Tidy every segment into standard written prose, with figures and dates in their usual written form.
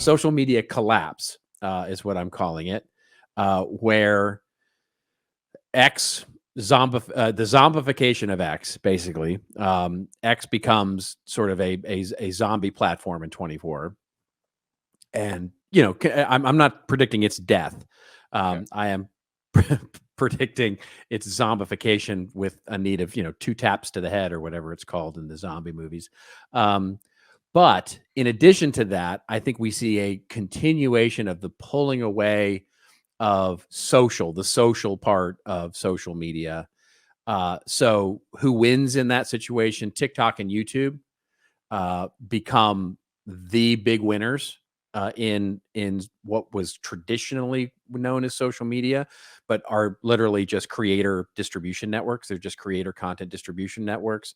social media collapse is what I'm calling it, where X the zombification of X, basically. X becomes sort of a zombie platform in 24. And, I'm not predicting its death. I am predicting its zombification with a need of, 2 taps to the head or whatever it's called in the zombie movies. But in addition to that, I think we see a continuation of the pulling away of the social part of social media. So who wins in that situation? TikTok and YouTube become the big winners in what was traditionally known as social media, but are literally just creator distribution networks. They're just creator content distribution networks.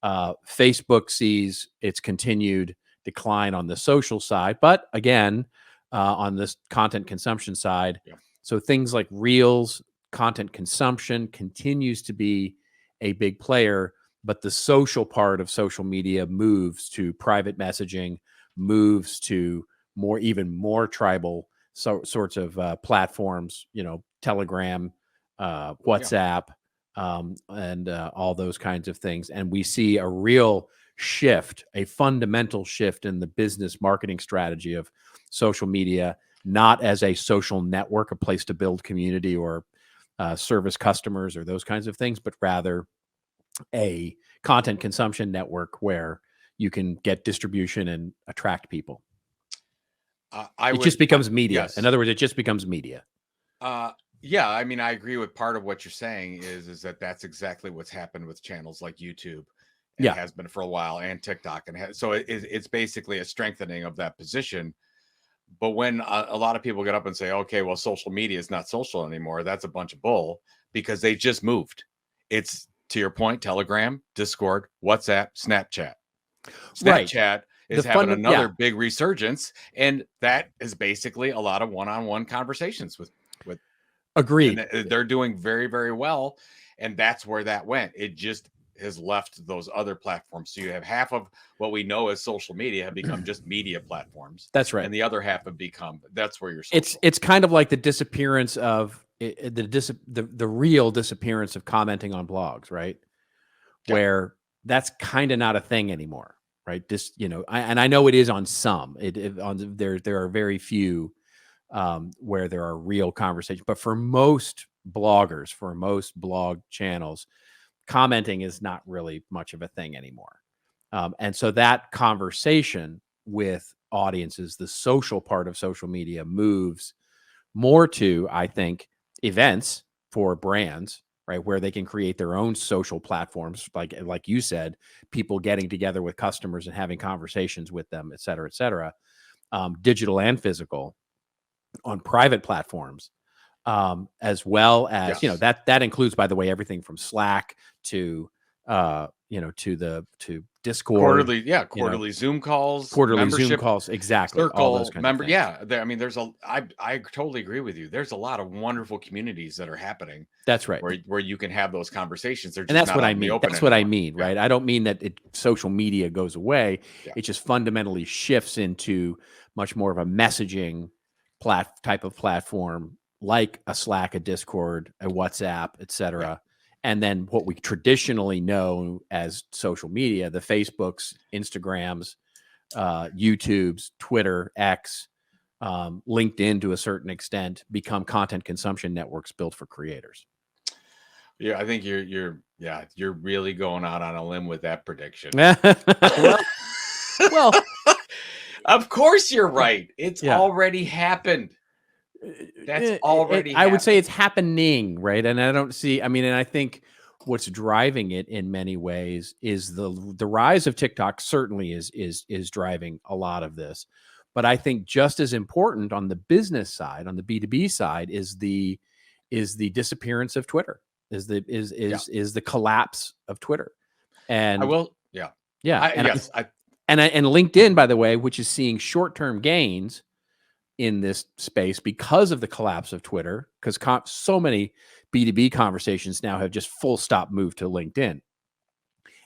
Facebook sees its continued decline on the social side, but again, on this content consumption side. Yeah. So things like Reels, content consumption continues to be a big player, but the social part of social media moves to private messaging, moves to even more tribal sorts of platforms, Telegram, WhatsApp, and all those kinds of things. And we see a real shift, a fundamental shift in the business marketing strategy of social media, not as a social network, a place to build community or service customers or those kinds of things, but rather a content consumption network where you can get distribution and attract people. It just becomes media. Yes. In other words, it just becomes media. Yeah, I mean, I agree with part of what you're saying is that that's exactly what's happened with channels like YouTube. And Yeah. It has been for a while, and TikTok. So it's basically a strengthening of that position. But when a lot of people get up and say, okay, well, social media is not social anymore, that's a bunch of bull, because they just moved. It's, to your point, Telegram, Discord, WhatsApp, Snapchat. Snapchat is having another big resurgence, and that is basically a lot of one-on-one conversations with Agreed. And they're doing very, very well, and that's where that went. It just has left those other platforms. So you have half of what we know as social media have become just media platforms. That's right. And the other half have become, that's where you're social. It's kind of like the disappearance of the real disappearance of commenting on blogs, right? Yeah. Where that's kind of not a thing anymore, right? And I know it is on some. There are very few where there are real conversations, but for most bloggers, for most blog channels, commenting is not really much of a thing anymore. And so that conversation with audiences, the social part of social media, moves more to, I think, events for brands, right, where they can create their own social platforms, like you said, people getting together with customers and having conversations with them, et cetera, digital and physical, on private platforms, as well as, Yes. that includes, by the way, everything from Slack to Discord, quarterly Zoom calls, Zoom calls, exactly, Circle, all those kinds of things. Yeah, I mean, I totally agree with you. There's a lot of wonderful communities that are happening. That's right, where you can have those conversations. And that's what I mean. That's what I mean, right? I don't mean that social media goes away. Yeah. It just fundamentally shifts into much more of a messaging type of platform, like a Slack, a Discord, a WhatsApp, et cetera. Yeah. And then what we traditionally know as social media, the Facebooks, Instagrams, YouTubes, Twitter, X, LinkedIn to a certain extent, become content consumption networks built for creators. Yeah, I think you're really going out on a limb with that prediction. well, of course you're right. It's already happened. That's already I would say it's happening, right? And I don't see, and I think what's driving it in many ways is the rise of TikTok certainly is driving a lot of this. But I think just as important on the business side, on the B2B side, is the disappearance of Twitter, is the collapse of Twitter. And and LinkedIn, by the way, which is seeing short-term gains in this space because of the collapse of Twitter, because so many B2B conversations now have just full stop moved to LinkedIn.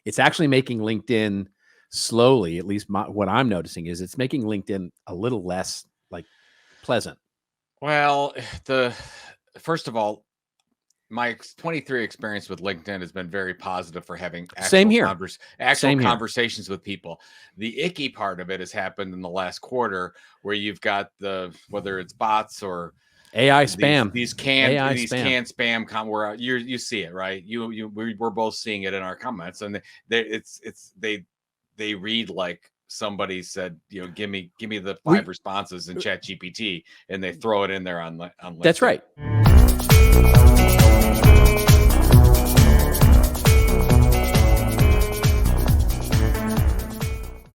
It's actually making LinkedIn slowly, at least what I'm noticing is it's making LinkedIn a little less like pleasant. Well, first of all, my 23 experience with LinkedIn has been very positive for having Same actual here. Same here. conversations with people. The icky part of it has happened in the last quarter, where you've got whether it's bots or AI spam. these canned AI spam. spam where you see it, right? We're both seeing it in our comments, and they read like somebody said, give me the 5 responses in Chat GPT, and they throw it in there on LinkedIn. That's right.